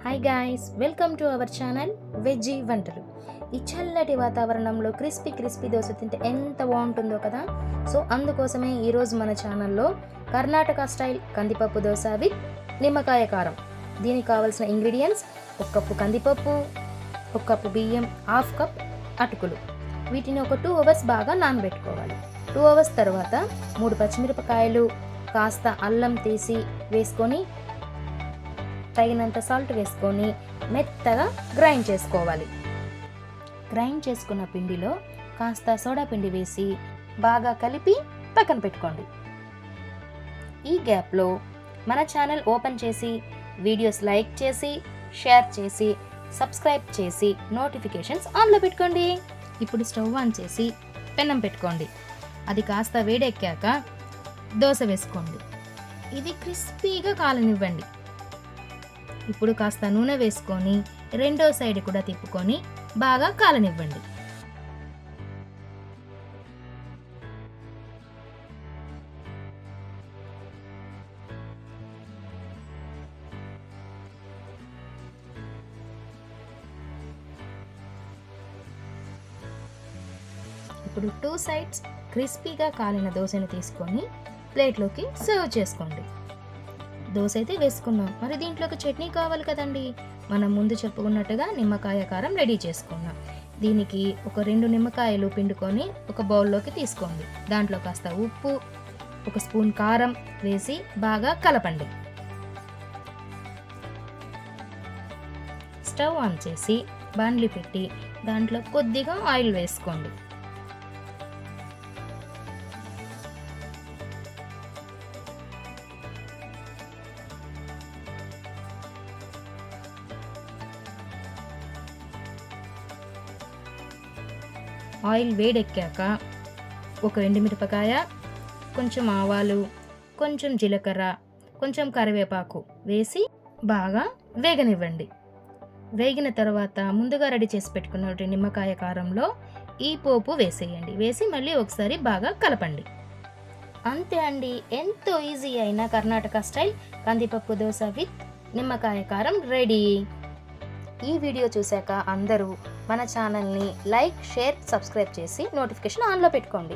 Hi guys, welcome to our channel veggie వంటలు. ఈ చల్లటి వాతావరణంలో క్రిస్పీ దోశ తింటే ఎంత బాగుంటుందో కదా. సో అందుకోసమే ఈరోజు మన ఛానల్లో కర్ణాటక స్టైల్ కందిపప్పు దోశ విత్ నిమ్మకాయ కారం. దీనికి కావాల్సిన ఇంగ్రీడియంట్స్: 1 కప్పు కందిపప్పు, 1 కప్పు బియ్యం, 1/2 కప్ అటుకులు. వీటిని ఒక 2 అవర్స్ బాగా నానబెట్టుకోవాలి. 2 అవర్స్ తర్వాత 3 పచ్చిమిరపకాయలు, కాస్త అల్లం తీసి వేసుకొని తగినంత సాల్ట్ వేసుకొని మెత్తగా గ్రైండ్ చేసుకోవాలి. గ్రైండ్ చేసుకున్న పిండిలో కాస్త సోడా పిండి వేసి బాగా కలిపి పక్కన పెట్టుకోండి. ఈ గ్యాప్లో మన ఛానల్ ఓపెన్ చేసి వీడియోస్ లైక్ చేసి, షేర్ చేసి, సబ్స్క్రైబ్ చేసి నోటిఫికేషన్స్ ఆన్లో పెట్టుకోండి. ఇప్పుడు స్టవ్ ఆన్ చేసి పెనం పెట్టుకోండి. అది కాస్త వేడెక్కాక దోశ వేసుకోండి. ఇది క్రిస్పీగా కాలనివ్వండి. ఇప్పుడు కాస్త నూనె వేసుకొని రెండో సైడ్ కూడా తిప్పుకొని బాగా కాలనివ్వండి. ఇప్పుడు 2 సైడ్స్ క్రిస్పీగా కాలిన దోశను తీసుకొని ప్లేట్లోకి సర్వ్ చేసుకోండి. దోశ అయితే వేసుకున్నాం, మరి దీంట్లోకి చట్నీ కావాలి కదండి. మనం ముందు చెప్పుకున్నట్టుగా నిమ్మకాయ కారం రెడీ చేసుకున్నాం. దీనికి ఒక 2 నిమ్మకాయలు పిండుకొని ఒక బౌల్లోకి తీసుకోండి. దాంట్లో కాస్త ఉప్పు, 1 స్పూన్ కారం వేసి బాగా కలపండి. స్టవ్ ఆన్ చేసి బాండ్లీ పెట్టి దాంట్లో కొద్దిగా ఆయిల్ వేసుకోండి. ఆయిల్ వేడెక్కాక 1 ఎండుమిరపకాయ, కొంచెం ఆవాలు, కొంచెం జీలకర్ర, కొంచెం కరివేపాకు వేసి బాగా వేగనివ్వండి. వేగిన తర్వాత ముందుగా రెడీ చేసి పెట్టుకున్న నిమ్మకాయ కారంలో ఈ పోపు వేసేయండి. వేసి మళ్ళీ ఒకసారి బాగా కలపండి. అంతే అండి, ఎంతో ఈజీ అయిన కర్ణాటక స్టైల్ కందిపప్పు దోశ విత్ నిమ్మకాయ కారం రెడీ. ఈ వీడియో చూశాక అందరూ మన ఛానల్ని లైక్, షేర్, సబ్స్క్రైబ్ చేసి నోటిఫికేషన్ ఆన్లో పెట్టుకోండి.